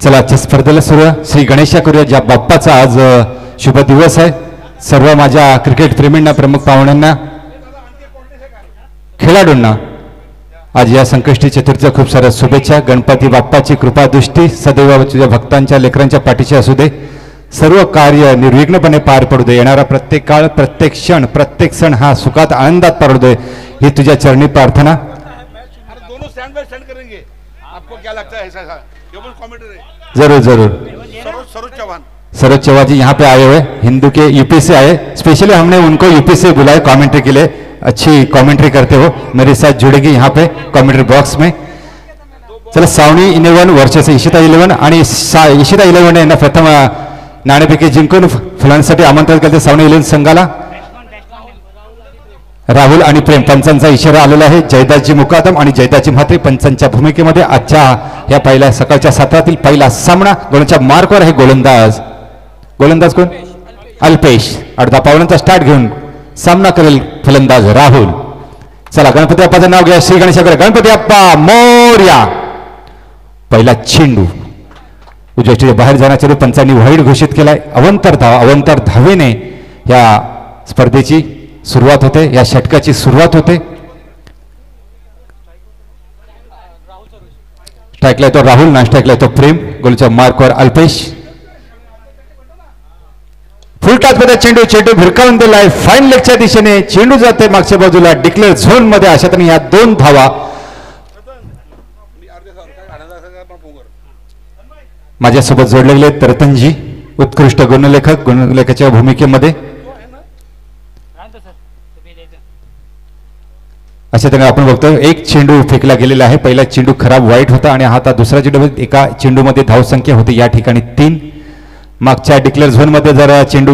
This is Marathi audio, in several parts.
चला आजच्या स्पर्धेला सुरुवात श्री गणेशा करूया, ज्या बाप्पाचा आज शुभ दिवस आहे. सर्व माझ्या क्रिकेट प्रेमींना, प्रमुख पाहुण्यांना, खेळाडूंना आज या संकष्टी चतुर्थीच्या खूप साऱ्या शुभेच्छा. गणपती बाप्पाची कृपा दृष्टी सदैव तुझ्या भक्तांच्या लेकरांच्या पाठीशी असू दे. सर्व कार्य निर्विघ्नपणे पार पडू दे. येणारा प्रत्येक काळ, प्रत्येक क्षण, प्रत्येक सण हा सुखात आनंदात पार पडू दे ही तुझ्या चरणी प्रार्थना. जरूर जरूर. सरोज चौहान जी यहाँ पे आए हुए, हिंदू के यूपी से आए. स्पेशली हमने उनको यूपी से बुलाए कमेंट्री के लिए. अच्छी कमेंट्री करते हो, मेरे साथ जुड़ेगी यहाँ पे कमेंट्री बॉक्स में. चला सावनी 11 वर्षाचे इशिता 11 आणि इशिता 11 यांना प्रथम नाणेफेकी जिंकून फुलांसाठी आमंत्रित करते सावनी 11 संघाला. राहुल आणि प्रेम पंचांचा इशारा आलेला आहे. जयदासजी मुकादम आणि जयदासजी म्हात्रे पंचांच्या भूमिकेमध्ये आजच्या या पहिल्या सकाळच्या सत्रातील पहिला सामना. गोलंदाजच्या मार्कवर आहे गोलंदाज. गोलंदाज कोण? अल्पेश. अर्धा पावलांचा स्टार्ट घेऊन सामना करेल फलंदाज राहुल. चला गणपती बाप्पाचं नाव घ्या. श्री गणेशाकडे गणपती बाप्पा मोरया. पहिला चेंडू उजव्या बाहेर जाण्याच्या पंचांनी वाईट घोषित केलाय. अवंतर धावेने या स्पर्धेची सुरुवात होते, या षटकाची सुरुवात होते. स्ट्राईकला येतो राहुल, नॉन स्ट्राईकला येतो प्रेम. गोलच्या मार्कवर अल्पेश. फुल टॉस मध्ये चेंडू भिरकावून दिलाय फाईन लेगच्या दिशेने. चेंडू जाते मागच्या बाजूला डिक्लेअर झोन मध्ये. अशात या 2 धावा. माझ्यासोबत जोडले गेले तरतनजी, उत्कृष्ट गुणलेखकाच्या भूमिकेमध्ये. अशा तऱ्हेने आपण बघतो एक चेंडू फेकला गेलेला आहे. पहिला चेंडू खराब वाईट होता आणि आता दुसरा चेंडू. एका चेंडूमध्ये धावसंख्या होती या ठिकाणी 3. मागच्या डिक्लेअर झोन मध्ये जर चेंडू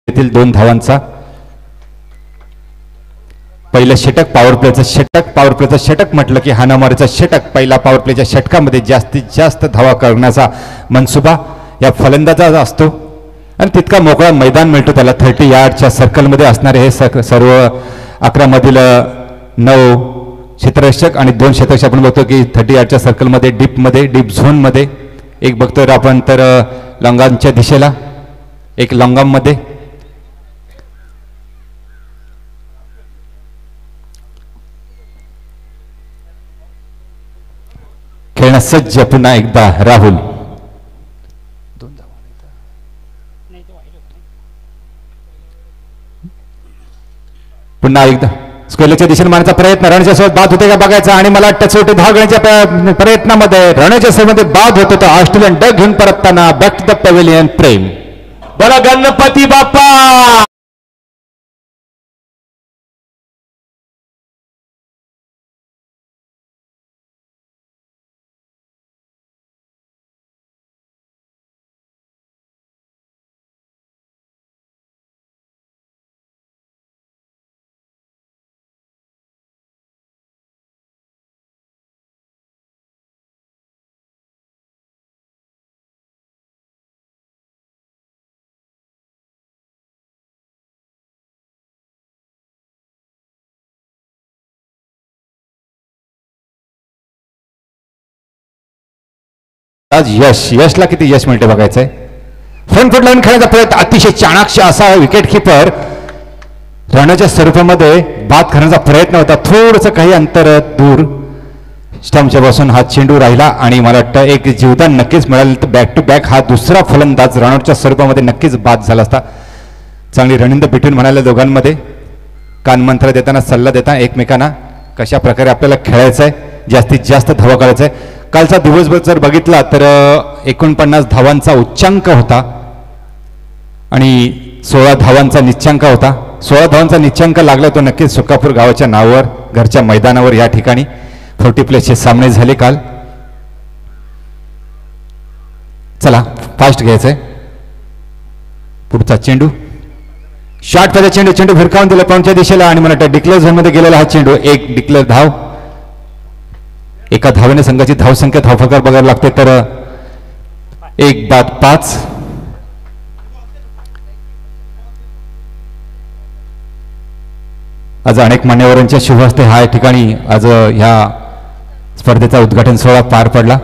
येथील 2 धावांचा पहिलं षटक पॉवर प्लेचं षटक. पॉवर प्लेचं षटक म्हटलं की हाणामारीचं षटक. पहिला पॉवर प्लेच्या षटकामध्ये जास्तीत जास्त धावा करण्याचा मनसुबा या फलंदाजाचा असतो आणि तितका मोकळा मैदान मिळतो त्याला. 30 यार्डच्या सर्कलमध्ये असणारे हे सर्व 11 मधील 9 क्षेत्ररक्षक आणि 2 क्षेत्ररक्षक आपण बघतो की 30 यार्डच्या सर्कलमध्ये डीप झोनमध्ये. एक बघतोय आपण तर लॉंगांच्या दिशेला, एक लॉंगाममध्ये. खेळण्यास सज्ज पुन्हा एकदा राहुल. पुन्हा एकदा स्क्वेअरच्या दिशेने मारण्याचा प्रयत्न. रणच्या सोबत बाद होते का बघायचा आणि मला वाटतं छोटे धाव घेण्याच्या प्रयत्नामध्ये रणच्या सोबत बाद होतो तो ऑस्ट्रेलियन डग घेऊन परतताना बॅक टू द पॅव्हिलियन प्रेम. बोला गणपती बाप्पा. आज यशला किती यश मिळते बघायचंय. फ्रंट फुट लाईन खेळण्याचा प्रयत्न. अतिशय चाणाक्ष असा विकेट किपर रणाच्या स्वरूपामध्ये बाद करण्याचा प्रयत्न होता. थोडंसं काही अंतर दूर स्टंपच्या पासून हा चेंडू राहिला आणि मला वाटतं एक जीवदान नक्कीच मिळालं तर बॅक टू बॅक हा दुसरा फलंदाज रणच्या स्वरूपामध्ये नक्कीच बाद झाला असता. चांगली रणिंद बिटवीन म्हणाले दोघांमध्ये. कानमंत्र देताना सल्ला देताना एकमेकांना कशा प्रकारे आपल्याला खेळायचं आहे, जास्तीत जास्त धावा करायचं आहे. कालचा दिवसभर जर बघितला तर 49 धावांचा उच्चांक होता आणि 16 धावांचा निच्चांक होता. 16 धावांचा निच्चांक लागला तो नक्कीच सुकापूर गावाच्या नावावर, घरच्या मैदानावर या ठिकाणी 40 प्लेसचे सामने झाले काल. चला फास्ट घ्यायचंय. पुढचा चेंडू शॉर्ट मध्ये चेंडू भिरकावून दिला पॉईंटच्या दिशेला आणि मला वाटतं डिक्लेअर झोन मध्ये गेलेला हा चेंडू. एक डिक्लेअर धाव. एका धावेने संघाची धावसंख्या धावफलकावर बघायला लागते तर 1 बाद 5. आज अनेक मान्यवरांच्या शुभ हस्ते ह्या ठिकाणी आज ह्या स्पर्धेचा उद्घाटन सोहळा पार पडला.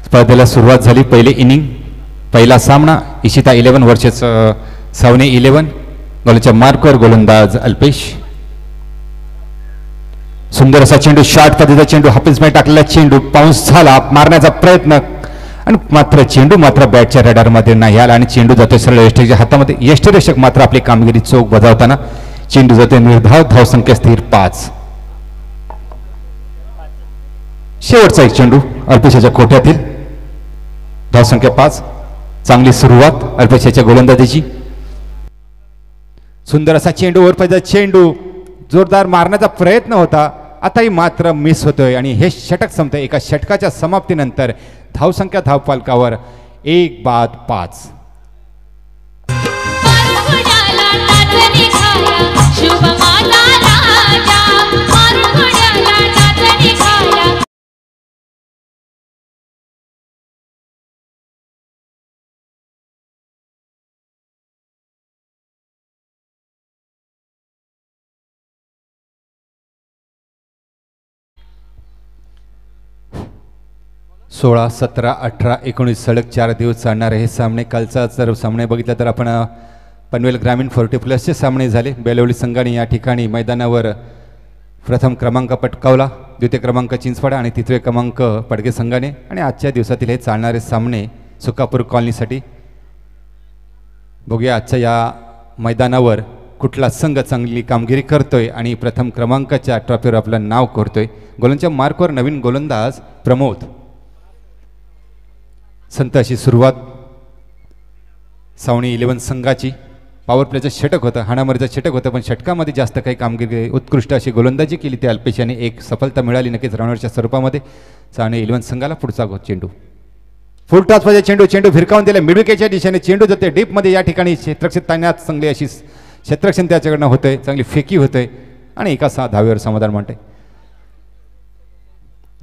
स्पर्धेला सुरुवात झाली. पहिले इनिंग, पहिला सामना इशिता 11 वर्सेस सावने 11. गोलंदाजच्या मार्कवर गोलंदाज अल्पेश. सुंदर असा चेंडू, शॉर्ट पद्धतीचा चेंडू, हाफिजमध्ये टाकलेला चेंडू बाउन्स झाला, मारण्याचा प्रयत्न आणि मात्र चेंडू मात्र बॅटच्या रडारमध्ये नाही आला आणि चेंडू जातोय सरळ यष्टीच्या हातामध्ये. यष्टीरक्षक मात्र आपली कामगिरी चोख बजावताना चेंडू जातोय निर्धाव. धावसंख्या स्थिर 5. शेवटचा एक चेंडू अल्पेशाच्या कोट्यातील. धावसंख्या 5. चांगली सुरुवात अल्पेशाच्या गोलंदाजीची. सुंदर असा चेंडू, वरपायचा चेंडू, जोरदार मारण्याचा प्रयत्न होता, आताही मात्र मिस होतोय आणि हे षटक संपतंय. एका षटकाच्या समाप्तीनंतर धावसंख्या धावफलकावर 1-5. सोळा, 17, 18, 19 सलग 4 दिवस चालणारे हे सामने. कालचा जर सामने बघितला तर आपण पनवेल ग्रामीण 40+ सामने झाले. बेलवली संघाने या ठिकाणी मैदानावर प्रथम क्रमांक पटकावला, द्वितीय क्रमांक चिंचपाडा आणि तृतीय क्रमांक पडगे संघाने. आणि आजच्या दिवसातील हे चालणारे सामने सुकापूर कॉलनीसाठी. बघूया आजच्या या मैदानावर कुठला संघ चांगली कामगिरी करतोय आणि प्रथम क्रमांकाच्या ट्रॉफीवर आपलं नाव करतोय. गोलंदाजच्या मार्कवर नवीन गोलंदाज प्रमोद. संत अशी सुरुवात सावणी 11 संघाची. पॉवर प्लेचं षटक होतं, हाणामारीचं षटक होतं, पण षटकामध्ये जास्त काही कामगिरी, उत्कृष्ट अशी गोलंदाजी केली. त्या अल्पेशाने एक सफलता मिळाली नक्कीच रनरच्या स्वरूपामध्ये. सावणी 11 संघाला पुढचा चेंडू, फुल टॉसमध्ये चेंडू, चेंडू फिरकावून दिला मिडविकेटच्या दिशेने. चेंडू जाते डीपमध्ये. या ठिकाणी क्षेत्ररक्षण ताण्यात चांगली अशी क्षेत्ररक्षण त्याच्याकडनं होतंय, चांगली फेकी होतंय आणि एका धावेवर समाधान मानतंय.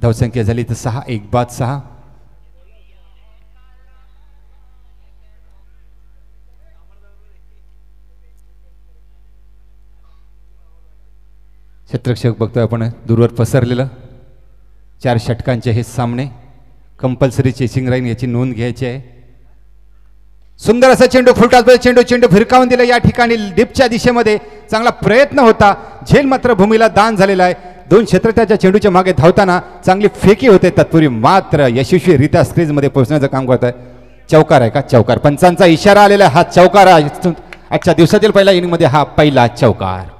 धावसंख्या झाली तर 6. 1-6. क्षेत्ररक्षक बघतोय आपण दूरवर पसरलेलं. 4 षटकांचे हे सामने. कंपल्सरी चेसिंग राईन याची नोंद घ्यायची आहे. सुंदर असा चेंडू, फुलटॉसमध्ये चेंडू, चेंडू फिरकावून दिला. या ठिकाणी डीपच्या दिशेमध्ये चांगला प्रयत्न होता, झेल मात्र भूमीला दान झालेला आहे. 2 क्षेत्ररक्षकाच्या चेंडूच्या मागे धावताना चांगली फेकी होते, तत्पूर्वी मात्र यशस्वीरित्या स्क्रीजमध्ये पोहोचण्याचं काम करत आहे. चौकार आहे का? चौकार. पंचांचा इशारा आलेला आहे. हा चौकार आहे आजच्या दिवसातील पहिल्या इनिंगमध्ये, हा पहिला चौकार.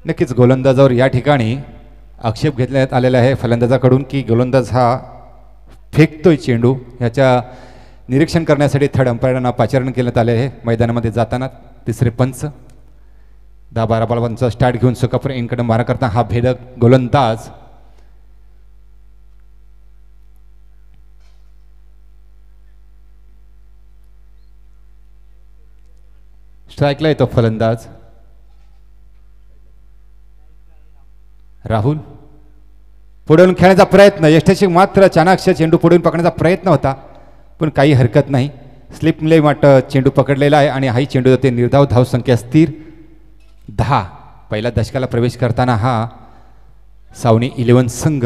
नक्कीच गोलंदाजावर या ठिकाणी आक्षेप घेतण्यात आलेला आहे फलंदाजाकडून की गोलंदाज हा फेकतोय चेंडू. ह्याच्या निरीक्षण करण्यासाठी थर्ड अंपायरांना पाचारण करण्यात आले आहे. मैदानामध्ये जाताना तिसरे पंच 10-12 बॉलांचा स्टार्ट घेऊन सुकापूर इनकडे मारा करता हा भेदक गोलंदाज. स्ट्राईकला येतो फलंदाज राहुल. पुढून खेळण्याचा प्रयत्न, यष्टीरक्षक मात्र चाणाक्ष चेंडू पुढून पकडण्याचा प्रयत्न होता, पण काही हरकत नाही. स्लिप मिले माट चेंडू पकडलेला आहे आणि हाही चेंडू जाते निर्धाव. धावसंख्या स्थिर 10. पहिल्या दशकाला प्रवेश करताना हा सावनी 11 संघ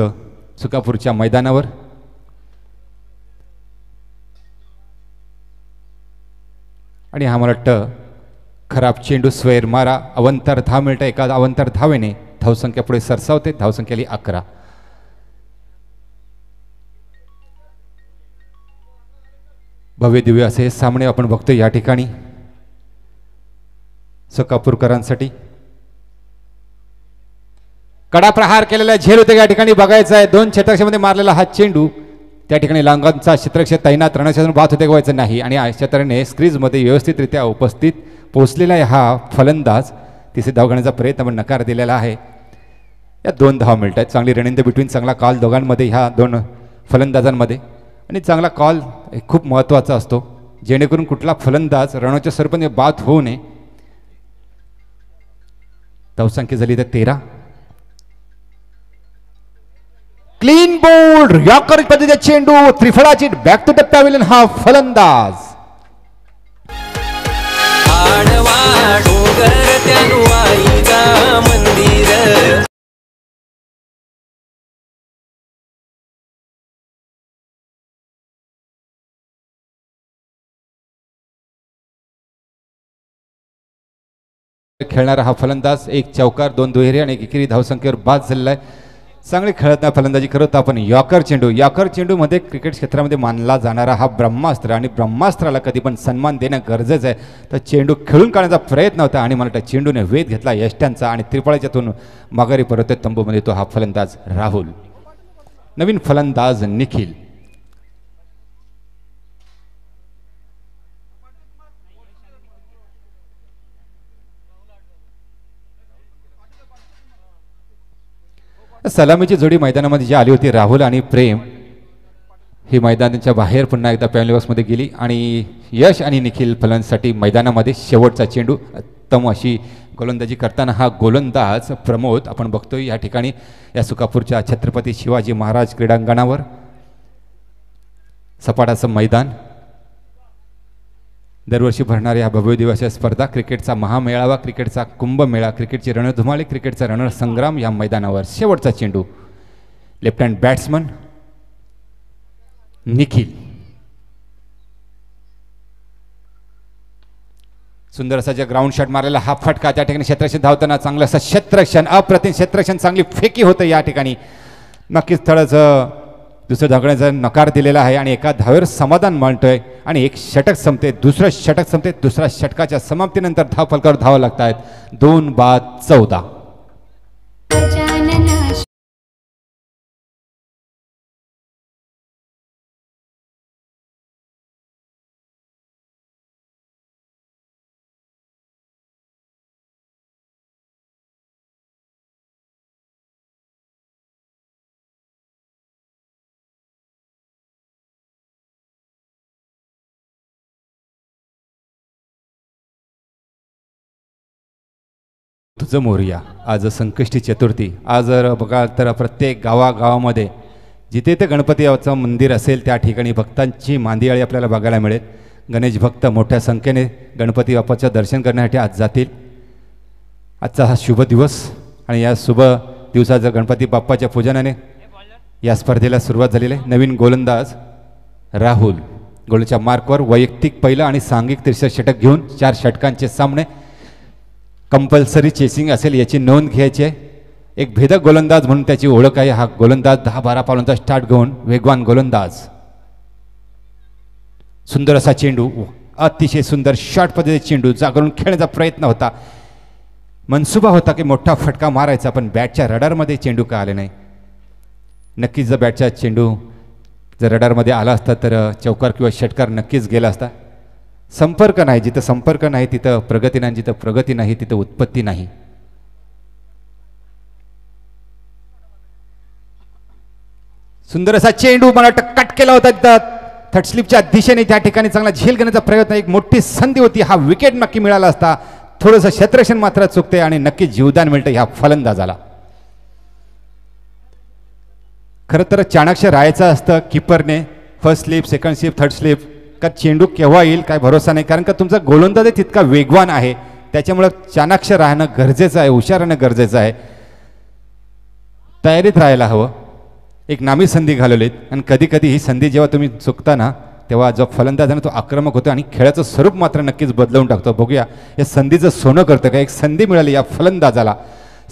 सुकापूरच्या मैदानावर. आणि हा मला वाटतं खराब चेंडू, स्वेर मारा. अवंतर धाव मिळतं. एका अवंतर धावेने धावसंख्या पुढे सरसावते. धावसंख्या 11. भव्य दिव्य असे हे सामने आपण बघतो या ठिकाणी सुकापूरकरांसाठी. कडा प्रहार केलेला झेल होते या ठिकाणी बघायचा आहे. 2 क्षेत्रक्षमध्ये मारलेला हा चेंडू त्या ठिकाणी लांगांचा क्षेत्रक्ष तैनात रणक्षेत्र बात होते व्हायचं नाही आणि अशा तऱ्हेने स्क्रीजमध्ये व्यवस्थितरित्या उपस्थित पोहोचलेला आहे हा फलंदाज. तिसरे धाव घेण्याचा प्रयत्न पण नकार दिलेला आहे. या 2 धाव मिळत आहेत. चांगली रण इन द बिटवीन, चांगला कॉल दोघांमध्ये ह्या 2 फलंदाजांमध्ये आणि चांगला कॉल खूप महत्त्वाचा असतो जेणेकरून कुठला फलंदाज रणोच्या स्वरूपाने बाद होऊ नये. धावसंख्या झाली तर 13. क्लीन बोल्ड यॉर्कर पद्धतीचा चेंडू त्रिफळाची बॅक टू द पॅव्हिलियन हा फलंदाज. खेळणारा हा फलंदाज 1 चौकार 2 दुहेरी आणि 1 एकेरी धावसंख्येवर बाद झालेला आहे. चांगली खेळताना फलंदाजी करत आपण यॉर्कर चेंडू मध्ये क्रिकेट क्षेत्रामध्ये मानला जाणारा हा ब्रह्मास्त्र आणि ब्रह्मास्त्राला कधी पण सन्मान देणं गरजेचं आहे. तर चेंडू खेळून काढण्याचा प्रयत्न होता आणि मला चेंडूने वेध घेतला यष्ट्यांचा आणि त्रिफळाच्यातून माघारी परत तंबूमध्ये तो हा फलंदाज राहुल. नवीन फलंदाज निखिल. सलामीची जोडी मैदानामध्ये जी आली होती राहुल आणि प्रेम ही मैदानाच्या बाहेर पुन्हा एकदा पॅव्हलियन बॉक्समध्ये गेली आणि यश आणि निखिल फलंदाजीसाठी मैदानामध्ये शेवटचा चेंडू उत्तम अशी गोलंदाजी करताना हा गोलंदाज प्रमोद आपण बघतोय या ठिकाणी या सुकापूरच्या छत्रपती शिवाजी महाराज क्रीडांगणावर. सपाट असं मैदान, दरवर्षी भरणाऱ्या या भव्य दिवसाच्या स्पर्धा, क्रिकेटचा महामेळावा, क्रिकेटचा कुंभमेळा, क्रिकेटची रणधुमाळी, क्रिकेटचा रणसंग्राम या मैदानावर शेवटचा चेंडू लेफ्ट हँड बॅट्समन निखिल. सुंदर असा ग्राउंड शॉट मारलेला हा फटका त्या ठिकाणी क्षेत्ररक्षण धावताना चांगलं असं क्षेत्ररक्षण, अप्रतिम क्षेत्ररक्षण, चांगली फेकी होते या ठिकाणी. नक्कीच थळच दुसरं धावण्याचा नकार दिलेला आहे आणि एका धावेवर समाधान मानतोय आणि 1 षटक संपते, दुसरं षटक संपते. दुसऱ्या षटकाच्या समाप्तीनंतर धाव फलकावर धावा लागत आहेत. 2 बाद 14. तुझं मोरया. आज संकष्टी चतुर्थी. आज बघा तर प्रत्येक गावागावामध्ये जिथे ते गणपतीचं मंदिर असेल त्या ठिकाणी भक्तांची मांदियाळी आपल्याला बघायला मिळेल. गणेश भक्त मोठ्या संख्येने गणपती बाप्पाचं दर्शन करण्यासाठी आज जातील. आजचा हा शुभ दिवस आणि या शुभ दिवसाचं गणपती बाप्पाच्या पूजनाने या स्पर्धेला सुरुवात झालेली आहे. नवीन गोलंदाज राहुल गोलच्या मार्कवर वैयक्तिक पहिलं आणि सांघिक 63 षटक घेऊन 4 षटकांचे सामने. कंपल्सरी चेसिंग असेल याची नोंद घ्यायची आहे. एक भेदक गोलंदाज म्हणून त्याची ओळख आहे. हा गोलंदाज 10-12 पावलांचा स्टार्ट घेऊन वेगवान गोलंदाज. सुंदर असा चेंडू, अतिशय सुंदर शॉट पद्धतीचा चेंडू जागरून खेळण्याचा प्रयत्न होता. मनसुबा होता की मोठा फटका मारायचा पण बॅटच्या रडारमध्ये चेंडू का आले नाही. नक्कीच जर बॅटचा चेंडू जर रडारमध्ये आला असता तर चौकार किंवा षटकार नक्कीच गेला असता. संपर्क नाही, जिथं संपर्क नाही तिथं प्रगती नाही, जिथं प्रगती नाही तिथं उत्पत्ती नाही. सुंदर असा चेंडू मला कट केला होता तिथं थर्ड स्लिपच्या दिशेने. त्या ठिकाणी चांगला झेल घेण्याचा प्रयत्न, एक मोठी संधी होती. हा विकेट नक्की मिळाला असता. थोडंसं क्षेत्ररक्षण मात्र चुकते आणि नक्की जीवदान मिळतं ह्या फलंदाजाला. खरं तर चाणाक्ष राहायचं असतं किपरने. First slip, second slip, third slip, का चेंडू केव्हा येईल काय भरोसा नाही. कारण का तुमचा गोलंदाज तितका वेगवान आहे त्याच्यामुळं चाणाक्ष राहणं गरजेचं आहे, हुशार राहणं गरजेचं आहे. तयारीत राहायला हवं. एक नामी संधी घालवलीत आणि कधी कधी ही संधी जेव्हा तुम्ही चुकता ना तेव्हा जो फलंदाज आहे ना तो आक्रमक होतो आणि खेळाचं स्वरूप मात्र नक्कीच बदलवून टाकतो. बघूया या संधीचं सोनं करतं का. एक संधी मिळाली या फलंदाजाला.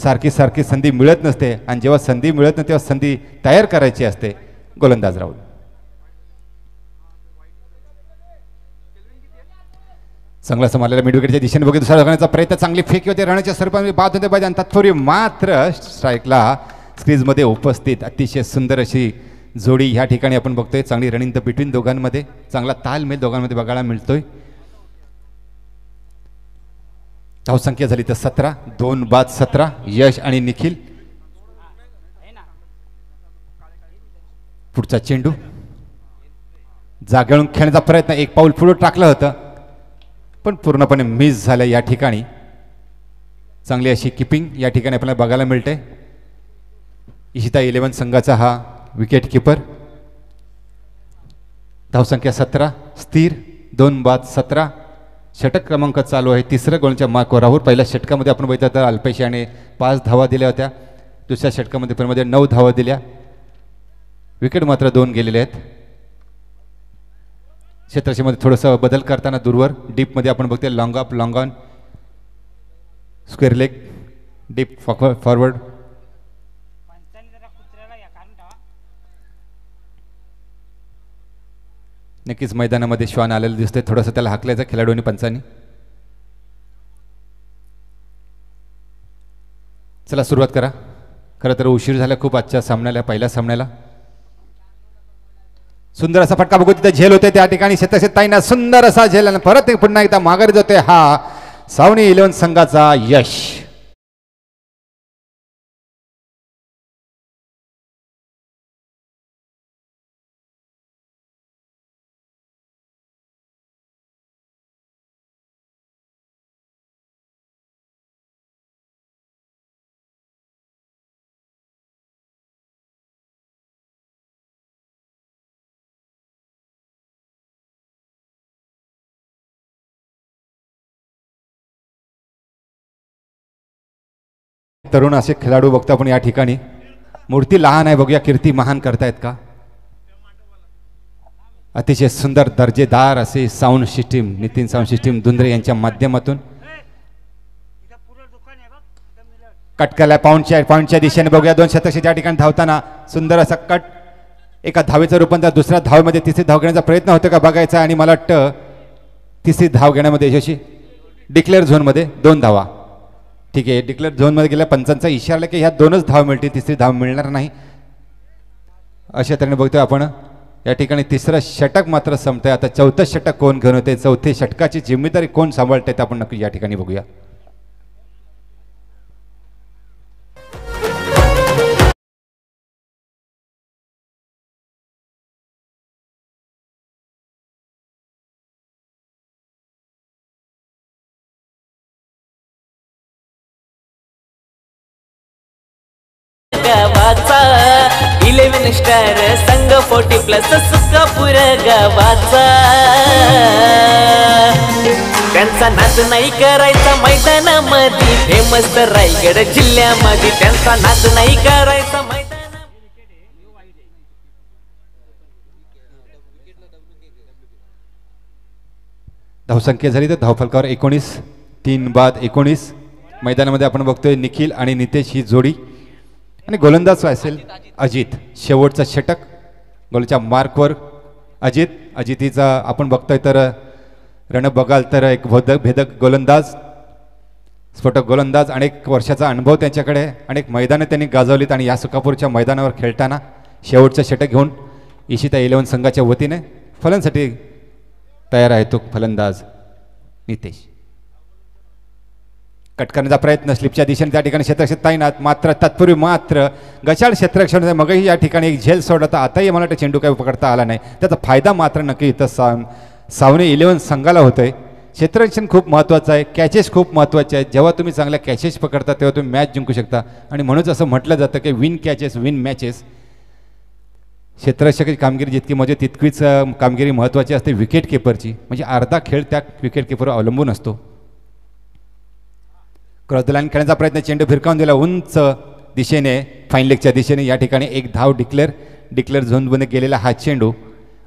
सारखी सारखी संधी मिळत नसते आणि जेव्हा संधी मिळत नाही तेव्हा संधी तयार करायची असते. गोलंदाज राहुल. चांगला समालेला मिडविकेटच्या दिशेने बघितलं दुसऱ्या करण्याचा प्रयत्न चांगली फेकी होते रणाच्या स्वरूपामध्ये बाद होते पाहिजे आणि तत्पूर्वी मात्र स्ट्राईकला स्क्रीजमध्ये उपस्थित अतिशय सुंदर अशी जोडी ह्या ठिकाणी आपण बघतोय. चांगली रनिंग द बिटवीन दोघांमध्ये चांगला तालमेल दोघांमध्ये बघायला मिळतोय. धावसंख्या झाली तर 17, 2 बाद 17. यश आणि निखिल. पुढचा चेंडू जागेवरून खेळण्याचा प्रयत्न, एक पाऊल पुढे टाकलं होतं पण पूर्णपणे मिस झालं या ठिकाणी. चांगली अशी किपिंग या ठिकाणी आपल्याला बघायला मिळते. इशिता 11 संघाचा हा विकेट किपर. धावसंख्या 17, स्थिर 2 बाद 17. षटक क्रमांक चालू आहे. तिसऱ्या गोलच्या मार्कवर राहुल. पहिल्या षटकामध्ये आपण बघितलं तर अल्पेशाने 5 धावा दिल्या होत्या. दुसऱ्या षटकामध्ये 9 धावा दिल्या. विकेट मात्र 2 गेलेले आहेत. क्षेत्रक्षेत्रामध्ये थोडंसं बदल करताना दूरवर डीपमध्ये आपण बघतोय long up long on square leg deep forward. नक्कीच मैदानामध्ये श्वान आलेलं दिसतंय. थोडंसं त्याला हाकलायचं खेळाडूंनी पंचांनी. चला सुरुवात करा. खरं तर उशीर झाला खूप आजच्या सामन्याला, पहिल्या सामन्याला. सुंदर असा फटका बघू तिथे झेल होते त्या ठिकाणी. शेताईंना सुंदर असा झेल आणि परत पुन्हा एकदा माघारी जातोय हा सावनी 11 संघाचा यश. तरुण असे खेळाडू बघतो आपण या ठिकाणी. मूर्ती लहान आहे, बघूया कीर्ती महान करतायत का. अतिशय सुंदर दर्जेदार असे sound system Nitin sound system Dhundre यांच्या माध्यमातून कट केलाय. पॉइंटच्या दिशेने बघूया 2 शतक त्या ठिकाणी धावताना सुंदर असा कट. एका धावेचं रूपांतर दुसऱ्या धावेमध्ये तिसरी धाव घेण्याचा प्रयत्न होतो का बघायचा. आणि मला वाटतं तिसरी धाव घेण्यामध्ये यशस्वी. डिक्लेअर झोनमध्ये 2 धावा. ठीक आहे, डिक्लेअर झोनमध्ये गेल्या पंचांचा इशारा की ह्या 2च धाव मिळतील, तिसरी धाव मिळणार नाही अशा तऱ्हेने बघतोय आपण. या ठिकाणी तिसरं षटक मात्र संपतंय. आता 4थं षटक कोण घेऊन होते, 4थी षटकाची जिम्मेदारी कोण सांभाळते ते आपण नक्की या ठिकाणी बघूया. गावाचा 11 स्टार संघ 40+ सुकापूर गावाचा. त्यांचा नाद नाही करायचा मैदानामध्ये, फेमस तर रायगड जिल्ह्यामध्ये. त्यांचा नाद नाही करायचा मैदानामध्ये. धावसंख्या झाली तर धावफलकावर 19, 3 बाद 19. मैदानामध्ये आपण बघतोय निखिल आणि नितेश ही जोडी आणि गोलंदाज असेल अजित. शेवटचा षटक गोलच्या मार्कवर अजितीचा आपण बघतोय तर रण बघाल तर एक भेदक गोलंदाज, स्फोटक गोलंदाज. अनेक वर्षाचा अनुभव त्यांच्याकडे, अनेक मैदानं त्यांनी गाजवलीत आणि या सुकापूरच्या मैदानावर खेळताना शेवटचं षटक घेऊन इशिता 11 संघाच्या वतीने फलंदाजीसाठी तयार आहे तो फलंदाज नितेश. कट करण्याचा प्रयत्न स्लिपच्या दिशेने त्या ठिकाणी क्षेत्रक्षेत्र तैनात. मात्र तत्पूर्वी मात्र गचाळ क्षेत्रक्षण मगही या ठिकाणी एक झेल सोडला तर आताही मला वाटतं चेंडू काही पकडता आला नाही. त्याचा फायदा मात्र नक्की इथं सावनी 11 संघाला होतोय. क्षेत्ररक्षण खूप महत्त्वाचं आहे, कॅचेस खूप महत्त्वाचे आहेत. जेव्हा तुम्ही चांगल्या कॅचेस पकडता तेव्हा तुम्ही मॅच जिंकू शकता. आणि म्हणूनच असं म्हटलं जातं की विन कॅचेस विन मॅचेस. क्षेत्ररक्षकाची कामगिरी जितकी म्हणजे तितकीच कामगिरी महत्त्वाची असते विकेट किपरची. म्हणजे अर्धा खेळ त्या विकेट किपरवर अवलंबून असतो. क्रॉस द लाईन खेळण्याचा प्रयत्न, चेंडू फिरकावून दिला उंच दिशेने फाईन लेगच्या दिशेने. या ठिकाणी एक धाव डिक्लेअर झोनमध्ये गेलेला हा चेंडू.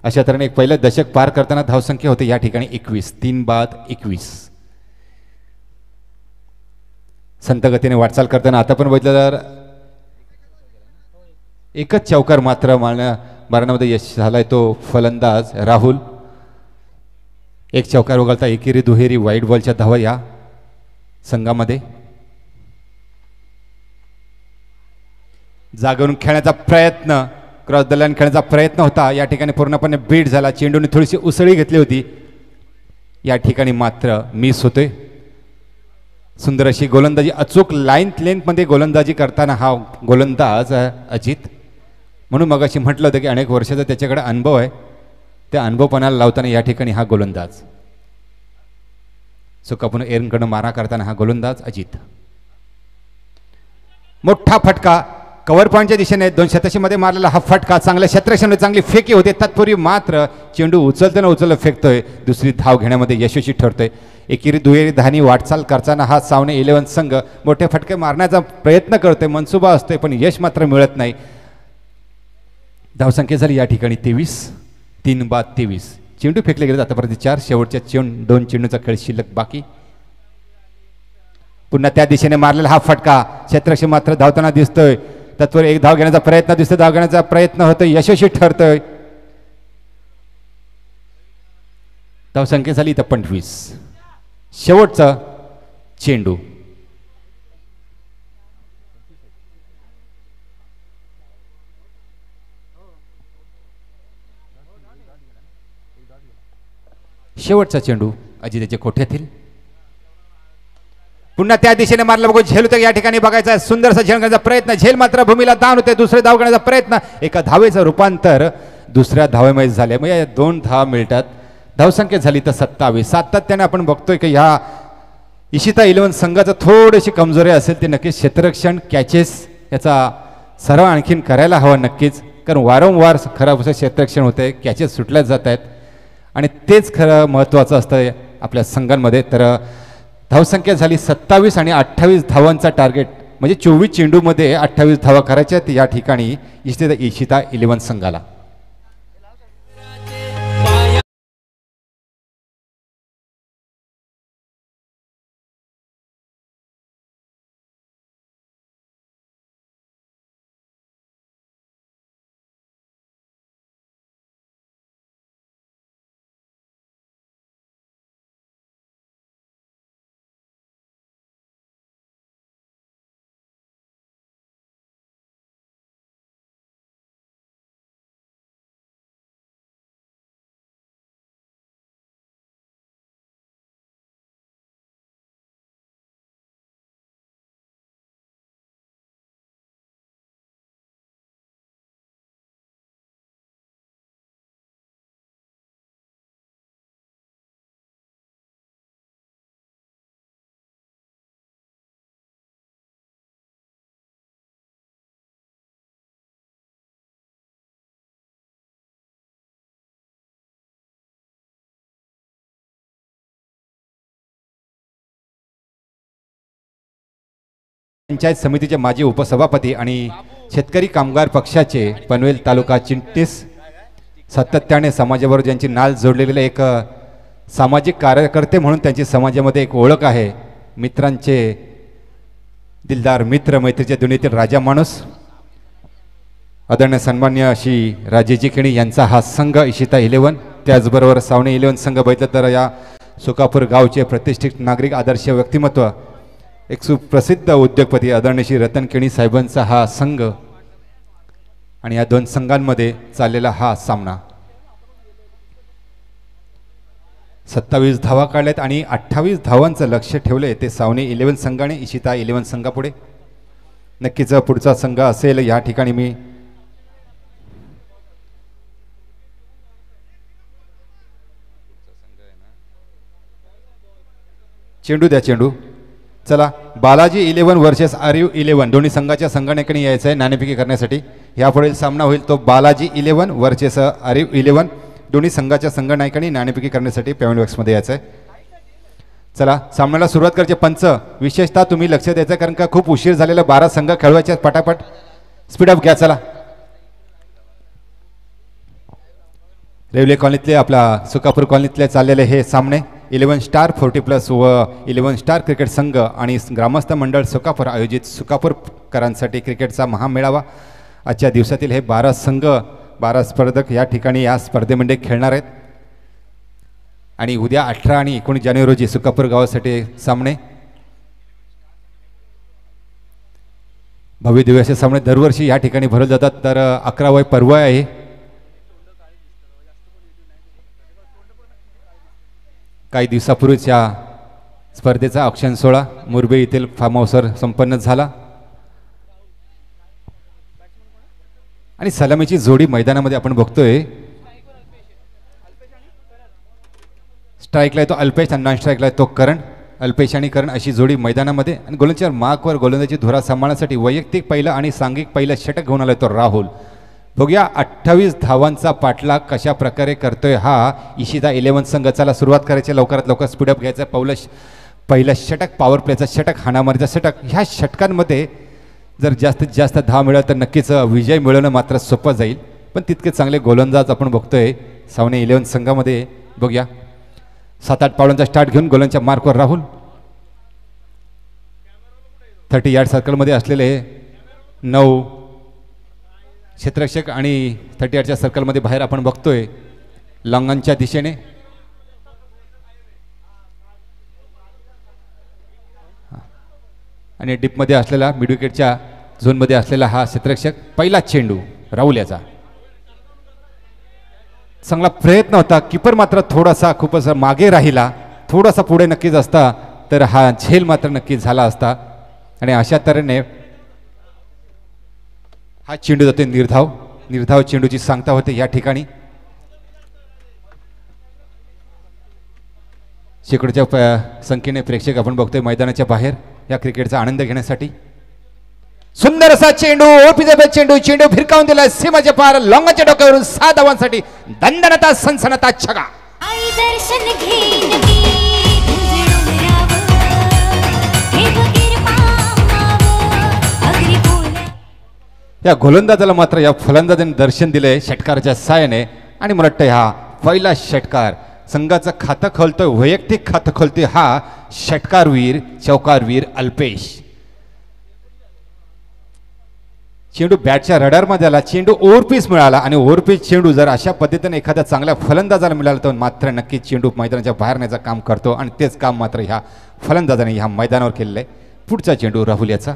अशा तऱ्हेने एक पहिलं दशक पार करताना धावसंख्या होते या ठिकाणी 21, 3 बाद 21. संत गतीने वाटचाल करताना आता पण बघितलं तर एकच चौकार मात्र मारण्यामध्ये यश झालाय तो फलंदाज राहुल. एक चौकार वगळता एकेरी दुहेरी वाईट बॉलच्या धावा या संघामध्ये. जागेवरून खेळण्याचा प्रयत्न, क्रॉस द लाईन खेळण्याचा प्रयत्न होता, या ठिकाणी पूर्णपणे बीट झाला. चेंडूने थोडीशी उसळी घेतली होती, या ठिकाणी मात्र मिस होते. सुंदर अशी गोलंदाजी, अचूक लाईन लेंथमध्ये गोलंदाजी करताना हा गोलंदाज अजित, म्हणून मगाशी म्हटलं होतं की अनेक वर्षाचा त्याच्याकडे अनुभव आहे, त्या अनुभवपणाला लावताना या ठिकाणी हा गोलंदाज चुकापून एरनकडून मारा करताना हा गोलंदाज अजित. मोठा फटका कव्हर पॉईंटच्या दिशेने 286 मध्ये मारलेला हा फटका, चांगल्या क्षेत्ररक्षण, चांगली फेकी होते. तत्पूर्वी मात्र चेंडू उचलत फेकतोय, दुसरी धाव घेण्यामध्ये यशस्वी ठरतोय. एकेरी दुहेरी धानी वाटचाल करताना हा सावणे 11 संघ मोठे फटके मारण्याचा प्रयत्न करतोय, मनसुबा असतोय, पण यश मात्र मिळत नाही. धावसंख्या झाली या ठिकाणी 23, 3 बाद 23. चेंडू फेकले गेले आतापर्यंत 4, शेवटच्या 2 चेंडूचा खेळ शिल्लक बाकी. पुन्हा त्या दिशेने मारलेला हा फटका, क्षेत्ररक्षण मात्र धावताना दिसतोय. तत्वर एक धाव घेण्याचा प्रयत्न दिसतोय, धाव घेण्याचा प्रयत्न होतोय, यशस्वी ठरतोय. धावसंख्या झाली तर 25. शेवटचा चेंडू. शेवटचा चेंडू अजितचे कोठ्यातील. पुन्हा त्या दिशेने मारला, बघू झेल होतं या ठिकाणी बघायचा, सुंदरसा झेल करण्याचा प्रयत्न, झेल मात्र भूमीला दान होते. दुसरे धाव घेण्याचा प्रयत्न, एका धावेचं रूपांतर दुसऱ्या धावेमध्ये झाले, म्हणजे 2 धावा मिळतात. धावसंख्या झाली तर 27. सातत्याने आपण बघतोय की ह्या इशिता 11 संघाचं थोडीशी कमजोरी असेल, ते नक्कीच क्षेत्ररक्षण, कॅचेस याचा सराव आणखीन करायला हवा नक्कीच, कारण वारंवार खराब असं क्षेत्ररक्षण होतंय, कॅचेस सुटल्या जात आहेत आणि तेच खरं महत्त्वाचं असतं आपल्या संघांमध्ये. तर धावसंख्या झाली 27 आणि 28 धावांचा टार्गेट, म्हणजे 24 चेंडूमध्ये 28 धावा करायच्या या ठिकाणी इशिता 11 संघाला. पंचायत समितीचे माजी उपसभापती आणि शेतकरी कामगार पक्षाचे पनवेल तालुका चिंटीस, सातत्याने समाजाबरोबर ज्यांची नाळ जोडलेले एक सामाजिक कार्यकर्ते म्हणून त्यांची समाजामध्ये एक ओळख आहे. मित्रांचे दिलदार मित्र, मैत्रीच्या दुनियेतील राजा माणूस, आदरणीय सन्मान्य अशी राजेजी खेणी यांचा हा संघ इशिता 11. त्याचबरोबर सावणे 11 संघ बघितलं तर या सुकापूर गावचे प्रतिष्ठित नागरिक, आदर्श व्यक्तिमत्व, एक सुप्रसिद्ध उद्योगपती आदरणीय श्री रतन केणी साहेबांचा हा संघ आणि या 2 संघांमध्ये चाललेला हा सामना. 27 धावा काढल्यात आणि 28 धावांचं लक्ष ठेवले ते सावणे 11 संघाने इशिता 11 संघापुढे. नक्कीच पुढचा संघ असेल या ठिकाणी मी चेंडू द्या, चेंडू. चला, बालाजी 11 वर्सेस आर्यू 11 दोन्ही संघाच्या संघटनेकडे यायचं आहे नाणेफेकी करण्यासाठी. यापुढील सामना होईल तो बालाजी 11 वर्सेस आर्यू 11 दोन्ही संघाच्या संघटनेकडे नाणेफेकी करण्यासाठी पेवनवर्क्समध्ये यायचं आहे. चला, सामन्याला सुरुवात करायची. पंच विशेषतः तुम्ही लक्ष द्यायचं, कारण का खूप उशीर झालेला, 12 संघ खेळवायचे पटापट, स्पीडअप घ्या. चला, रेल्वे कॉलनीतले, आपला सुकापूर कॉलनीतले चाललेले हे सामने 11 स्टार 40+ व 11 स्टार क्रिकेट संघ आणि ग्रामस्थ मंडळ सुकापूर आयोजित सुकापूरकरांसाठी क्रिकेटचा महामेळावा. आजच्या दिवसातील हे 12 संघ, 12 स्पर्धक या ठिकाणी या स्पर्धेमध्ये खेळणार आहेत. आणि उद्या 18 आणि 19 जानेवारी रोजी सुकापूर गावासाठी सामने. भव्य दिव्य असे सामने दरवर्षी या ठिकाणी भरवले जातात. तर 11वे पर्व आहे. काही दिवसापूर्वीच या स्पर्धेचा औक्षण सोहळा मुरबे येथील फार्म हाऊसवर संपन्न झाला आणि सलामीची जोडी मैदानामध्ये आपण बघतोय. स्ट्राईकला येतो अल्पेश आणि नॉन स्ट्राईकला येतो करण. अल्पेश आणि करण अशी जोडी मैदानामध्ये. आणि गोलंदाजीवर मार्कवर गोलंदाजी धुरा सांभाळण्यासाठी वैयक्तिक पहिला आणि सांघिक पहिला षटक घेऊन आला तो राहुल. बघूया 28 धावांचा पाठलाग कशा प्रकारे करतोय हा इशिता 11 संघ. चला सुरुवात करायची, लवकरात लवकर स्पीडअप घ्यायचं. पहिलं षटक पॉवर प्लेचं षटक, हाणामारीचं षटक. ह्या षटकांमध्ये जर जास्तीत जास्त धाव मिळाला तर नक्कीच विजय मिळवणं मात्र सोपं जाईल. पण तितके चांगले गोलंदाज आपण बघतोय सावने 11 संघामध्ये. बघूया 7-8 पावलांचा स्टार्ट घेऊन गोलंदाजच्या मार्कवर राहुल. 30 यार्ड सर्कलमध्ये असलेले 9 क्षेत्ररक्षक आणि 30 यार्डच्या सर्कलमध्ये बाहेर आपण बघतोय लॉंगनच्या दिशेने. आणि डिपमध्ये असलेला मिड विकेटच्या झोनमध्ये असलेला हा क्षेत्ररक्षक. पहिला चेंडू राहुल याचा. चांगला प्रयत्न होता. किपर मात्र थोडासा खूपच मागे राहिला. थोडासा पुढे नक्कीच असता तर हा झेल मात्र नक्कीच झाला असता. आणि अशा तऱ्हेने हा चेंडू जातो निर्धाव चेंडूची सांगता होते या ठिकाणी. शेकडोच्या संख्येने प्रेक्षक आपण बघतोय मैदानाच्या बाहेर या क्रिकेटचा आनंद घेण्यासाठी. सुंदर असा चेंडू ओपीचा चेंडू. चेंडू फिरकावून दिला सीमाच्या पार. लॉंगच्या डोक्यावरून 6 धावांसाठी दणदणता सनसनता छगा. या गोलंदाजाला मात्र या फलंदाजाने दर्शन दिले षटकाराच्या साहाय्याने. आणि मला वाटतं हा पहिला षटकार संघाचं खातं खोलतोय, वैयक्तिक खातं खोलतोय हा षटकारवीर चौकारवीर अल्पेश. चेंडू बॅटच्या रडारमध्ये आला. चेंडू ओव्हरपीस मिळाला आणि ओव्हरपीस चेंडू जर अशा पद्धतीने एखाद्या चांगल्या फलंदाजाला मिळाला तर मात्र नक्कीच चेंडू मैदानाच्या बाहेर नेण्याचं काम करतो. आणि तेच काम मात्र ह्या फलंदाजाने ह्या मैदानावर केलेलं आहे. पुढचा चेंडू राहुल याचा.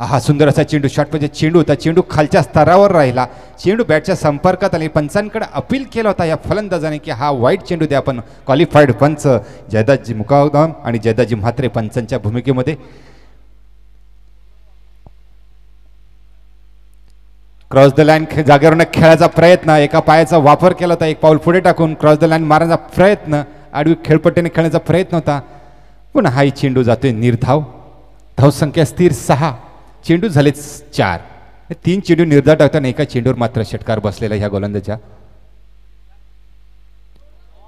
हा सुंदर असा चेंडू शॉर्ट म्हणजे चेंडू होता. चेंडू खालच्या स्तरावर राहिला. चेंडू बॅटच्या संपर्कात आली. पंचांकडे अपील केला होता या फलंदाजाने की हा वाईट चेंडू द्या. पण क्वालिफाईड पंच जयदासजी मुकादम आणि जयदासजी म्हात्रे पंचांच्या भूमिकेमध्ये. क्रॉस द लाईन जागेवरून खेळायचा प्रयत्न. एका पायाचा वापर केला होता. एक पाऊल पुढे टाकून क्रॉस द लाईन मारण्याचा प्रयत्न. आडवी खेळपट्टीने खेळण्याचा प्रयत्न होता. पण हाही चेंडू जातोय निर्धाव. धावसंख्या स्थिर 6. चेंडू झाले 4. 3 चेंडू निर्धाव टाकताना एका चेंडूवर मात्र षटकार बसलेला ह्या गोलंदाजा.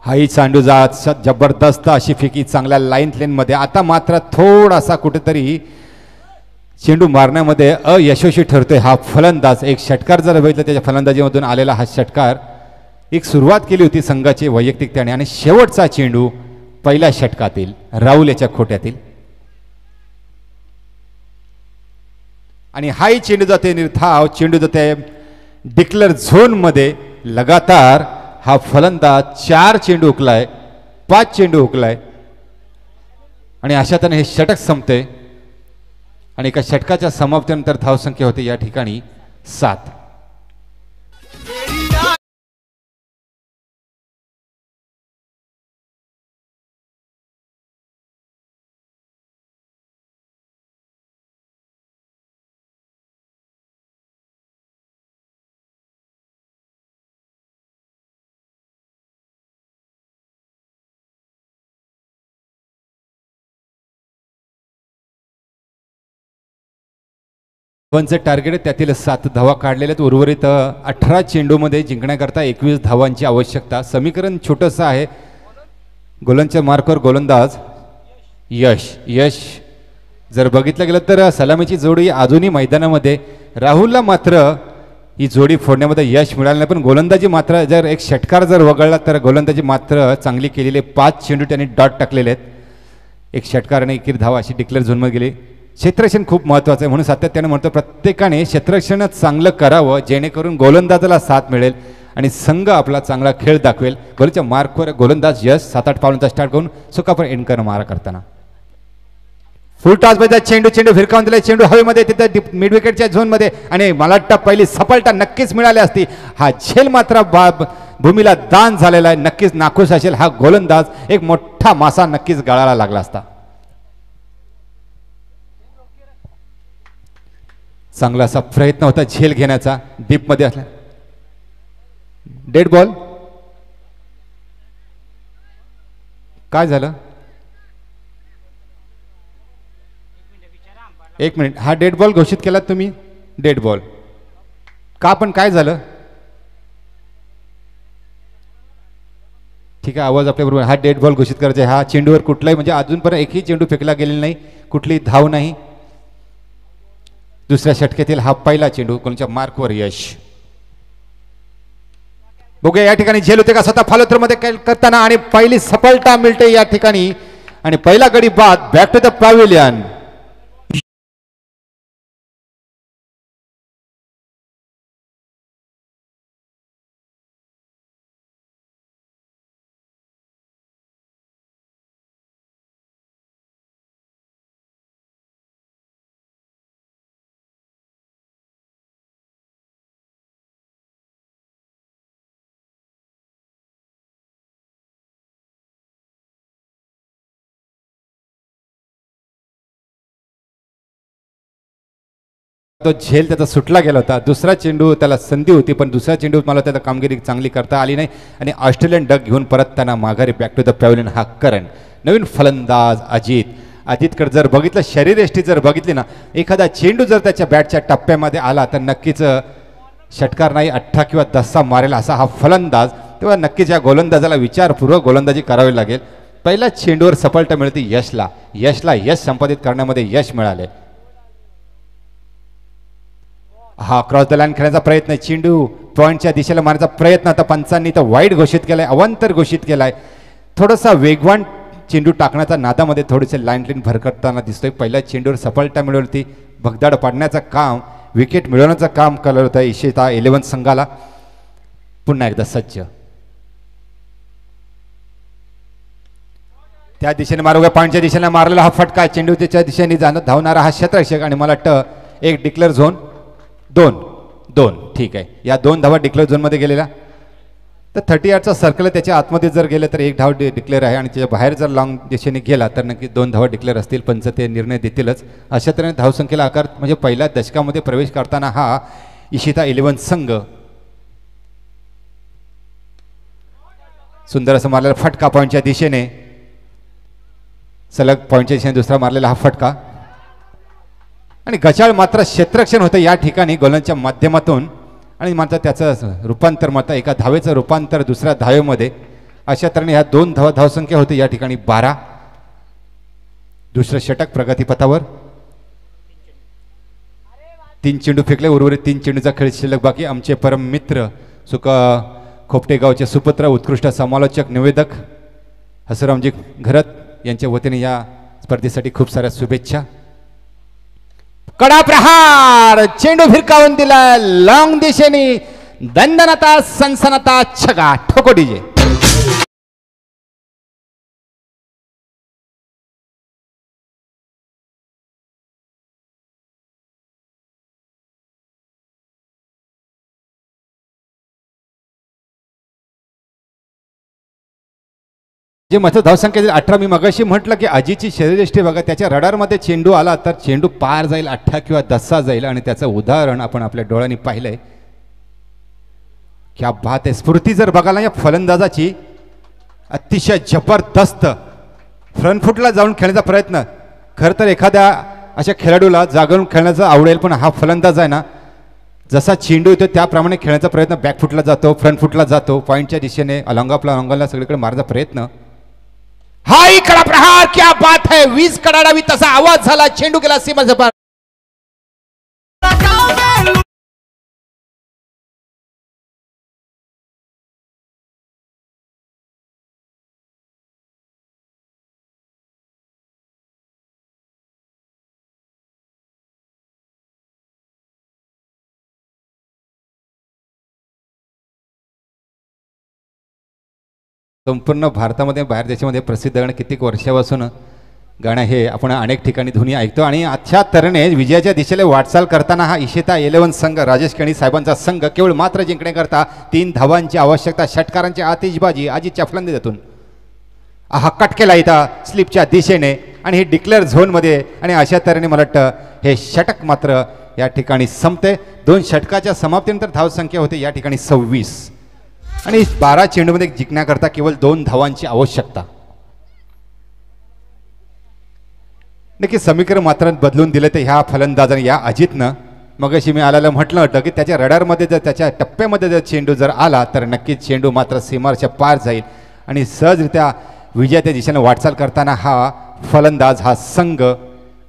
हाही चेंडू जात जबरदस्त अशी फेकी चांगल्या लाईन लेन मध्ये. आता मात्र थोडासा कुठेतरी चेंडू मारण्यामध्ये अयशस्वी ठरतोय हा फलंदाज. एक षटकार जर बघितलं त्याच्या फलंदाजीमधून आलेला हा षटकार. एक सुरुवात केली होती संघाची वैयक्तिक त्याने. आणि शेवटचा चेंडू पहिल्या षटकातील राहुल याच्या खोट्यातील. आणि हाही चेंडू जाते निर्धाव. चेंडू जाते डिक्लेअर झोन मध्ये. लगातार हा फलंदाज 4 चेंडू हुकलाय, 5 चेंडू हुकलाय. आणि अशा तऱ्हेने हे षटक संपते. आणि एका षटकाच्या समाप्तीनंतर धावसंख्या होते या ठिकाणी 7. चे टार्गेट आहे त्यातील 7 धावा काढलेल्या आहेत. उर्वरित 18 चेंडूमध्ये जिंकण्याकरता 21 धावांची आवश्यकता. समीकरण छोटंसं आहे. गोलंदाजच्या मार्कवर गोलंदाज यश जर बघितलं गेलं तर सलामीची जोडी अजूनही मैदानामध्ये. राहुलला मात्र ही जोडी फोडण्यामध्ये यश मिळालं नाही. पण गोलंदाजी मात्र जर एक षटकार जर वगळला तर गोलंदाजी मात्र चांगली केलेली. 5 चेंडू त्यांनी डॉट टाकलेले आहेत. एक षटकार आणि 21 धावा अशी डिक्लेअर झोनमध्ये गेली. क्षेत्ररक्षण खूप महत्त्वाचं आहे. म्हणून सातत्याने म्हणतो प्रत्येकाने क्षेत्ररक्षण चांगलं करावं जेणेकरून गोलंदाजाला साथ मिळेल. आणि संघ आपला चांगला खेळ दाखवेल. गोलच्या मार्कवर गोलंदाज यश 7-8 पावलांचा स्टार्ट करून सुखापर एंड करणं मारा करताना फुल टॉस मध्ये चेंडू फिरकावून दिला. चेंडू हवेमध्ये तिथे मिड विकेटच्या झोनमध्ये आणि मला वाटतं पहिली सफलता नक्कीच मिळाली असती. हा झेल मात्र भूमीला दान झालेला आहे. नक्कीच नाखुश असेल हा गोलंदाज. एक मोठा मासा नक्कीच गळाला लागला असता. चांगला असा प्रयत्न होता झेल घेण्याचा डीप मध्ये असला. डेड बॉल काय झालं? एक मिनिट, हा डेड बॉल घोषित केला तुम्ही? डेड बॉल का? पण काय झालं? ठीक आहे, आवाज आपल्या बरोबर. हा डेड बॉल घोषित करायचा. हा चेंडूवर कुठलाही म्हणजे अजूनपर्यंत एकही चेंडू फेकला गेलेला नाही, कुठली धाव नाही. दुसऱ्या षटकातील हा पहिला चेंडू कोणच्या मार्कवर यश. बघूया या ठिकाणी झेल होते का स्वतः फॉलोथ्रो मध्ये करताना आणि पहिली सफलता मिळते या ठिकाणी आणि पहिला गडी बाद. Back to the pavilion. तो झेल त्याचा सुटला गेला होता. दुसरा चेंडू त्याला संधी होती पण दुसरा चेंडू मला त्याला कामगिरी चांगली करता आली नाही आणि ऑस्ट्रेलियन डक घेऊन परत त्यांना माघारी बॅक टू द पॅव्हिलियन हा करण. नवीन फलंदाज अजितकडे जर बघितलं, शरीरयष्टी जर बघितली ना, एखादा चेंडू जर त्याच्या बॅटच्या टप्प्यामध्ये आला तर नक्कीच षटकार नाही 8 किंवा 10 मारेल असा हा फलंदाज. तेव्हा नक्कीच या गोलंदाजाला विचारपूर्वक गोलंदाजी करावी लागेल. पहिल्या चेंडूवर सफलता मिळते यशला यश संपादित करण्यामध्ये यश मिळाले. हा क्रॉस द लाईन खेळण्याचा प्रयत्न, चेंडू पॉईंटच्या दिशेला मारण्याचा प्रयत्न. आता पंचांनी तर वाईड घोषित केलाय, अवांतर घोषित केलाय. थोडासा वेगवान चेंडू टाकण्याच्या नादामध्ये थोडेसे लाईन भरकटताना दिसतोय. पहिल्या चेंडूवर सफलता मिळवली होती. भगदाड पाडण्याचं काम, विकेट मिळवण्याचं काम केलं होतं इशिता 11 संघाला. पुन्हा एकदा सज्ज त्या दिशेने मारू. पॉईंटच्या दिशेने मारलेला हा फटका, चेंडू त्याच्या दिशेने धावणारा हा क्षेत्ररक्षक आणि मला वाटतं एक डिक्लेअर झोन. दोन ठीक आहे. या 2 धावा डिक्लेअर झोनमध्ये गेलेला तर 30 यार्डचा सर्कल त्याच्या आतमध्ये जर गेले तर 1 धाव डिक्लेअर आहे आणि त्याच्या बाहेर जर लॉंग दिशेने गेला तर नक्की 2 धावा डिक्लेअर असतील. पंच ते निर्णय देतीलच. अशा तऱ्हेने धावसंख्येला आकार म्हणजे पहिल्या दशकामध्ये प्रवेश करताना हा इशिता 11 संघ. सुंदर असं मारलेला फटका पॉईंटच्या दिशेने, सलग पॉईंटच्या दिशेने दुसरा मारलेला हा फटका आणि गचाळ मात्र क्षेत्ररक्षण होतं या ठिकाणी गोलांच्या माध्यमातून आणि मात्र त्याचं रूपांतर मात्र एका धावेचं रूपांतर दुसऱ्या धावेमध्ये. अशा तऱ्हेने ह्या 2 धावसंख्या होती या ठिकाणी 12. दुसरं षटक प्रगतीपथावर. 3 चेंडू फेकले, उर्वरित 3 चेंडूचा खेळ शिल्लक बाकी. आमचे परम मित्र खोपटे गावचे सुपुत्र, उत्कृष्ट समालोचक, निवेदक हसरामजी घरत यांच्या वतीने या स्पर्धेसाठी खूप साऱ्या शुभेच्छा. कडा प्रहार, चेंडू फिरकावून दिला लॉंग दिशेने. दंदनता सनसनता छगा ठोको डीजे. जे मथं धावसंख्या 18. मी मगाशी म्हटलं की अजितची शरीरयष्टी बघा, त्याच्या रडारमध्ये चेंडू आला तर चेंडू पार जाईल, 18 किंवा 10 जाईल आणि त्याचं उदाहरण आपण आपल्या डोळ्यांनी पाहिलंय. क्या बात आहे. स्फूर्ती जर बघायला या फलंदाजाची अतिशय जबरदस्त. फ्रंट फुटला जाऊन खेळण्याचा प्रयत्न. खरं तर एखाद्या अशा खेळाडूला जागरून खेळण्याचं आवडेल पण हा फलंदाज आहे ना, जसा चेंडू येतो त्याप्रमाणे खेळण्याचा प्रयत्न. बॅकफुटला जातो, फ्रंट फुटला जातो, पॉईंटच्या दिशेने अलंगाला सगळीकडे मारण्याचा प्रयत्न. हाई कडा प्रहार, क्या बात है. वीज कडाडावी तसा आवाज झाला, चेंडू गेला सीमा. संपूर्ण भारतामध्ये बाहेर देशामध्ये प्रसिद्ध गाणं कित्येक वर्षापासून गाणं हे आपण अनेक ठिकाणी ध्वनी ऐकतो आणि आजच्या तरुणे विजयाच्या दिशेला वाटचाल करताना हा इशिता 11 संघ राजेश केणी साहेबांचा संघ केवळ मात्र जिंकण्याकरता 3 धावांची आवश्यकता, षटकारांची आतिषबाजी अजितच्या फलंदाजीतून हा कट केला इथं स्लिपच्या दिशेने आणि हे डिक्लेअर झोनमध्ये आणि अशा तऱ्हेने मला वाटतं हे षटक मात्र या ठिकाणी संपते. 2 षटकाच्या समाप्तीनंतर धावसंख्या होते या ठिकाणी 26 आणि 12 चेंडूमध्ये जिंकण्याकरता केवळ 2 धावांची आवश्यकता. नक्की समीकरण मात्र बदलून दिलं ते ह्या फलंदाजाने या अजितनं. मग अशी मी आल्याला म्हटलं होतं की त्याच्या रडारमध्ये जर त्याच्या टप्प्यामध्ये जर चेंडू जर आला तर नक्कीच चेंडू मात्र सीमारच्या पार जाईल आणि सहजरित्या विजयाच्या दिशेने वाटचाल करताना हा फलंदाज हा संघ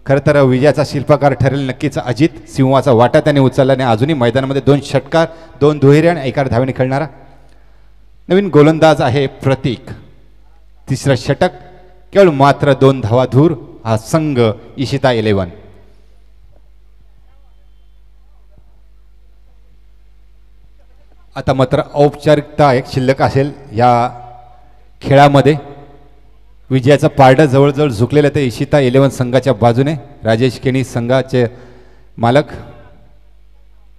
खरं तर विजयाचा शिल्पकार ठरेल नक्कीच अजित. सिंहाचा वाटा त्याने उचलला आणि अजूनही मैदानामध्ये 2 षटकार 2 दुहेरी आणि 1 धावेने खेळणारा नवीन गोलंदाज आहे प्रतीक. 3रं षटक केवळ मात्र 2 धावा धूर हा संघ इशिता 11. आता मात्र औपचारिकता एक शिल्लक असेल या खेळामध्ये. विजयाचं पारडं जवळजवळ झुकलेलं ते इशिता 11 संघाच्या बाजूने. राजेश केणी संघाचे मालक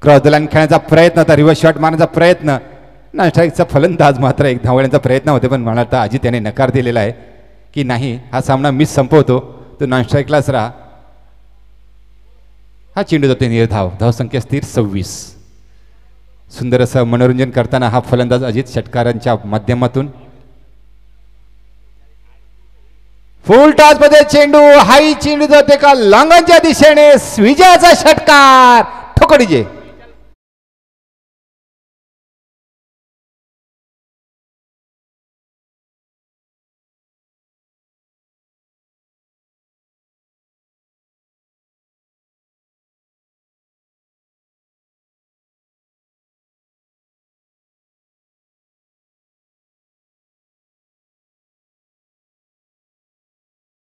क्रॉस द लाईन खेळण्याचा प्रयत्न होता, रिव्हर्स शॉट मारण्याचा प्रयत्न, नास्ट्राईकचा फलंदाज मात्र 1 धावण्याचा प्रयत्न होते पण मला तर अजित याने नकार दिलेला आहे की नाही हा सामना मीच संपवतो, तो नॉनस्ट्राईकलाच राहा. हा चेंडू जातो निर्धाव, धावसंख्या स्थिर 26. सुंदर असं मनोरंजन करताना हा फलंदाज अजित षटकारांच्या माध्यमातून फुल टॉस मध्ये चेंडू हाई चेंडू जाते का लांगांच्या दिशेने विजयाचा षटकार ठोकडीजे.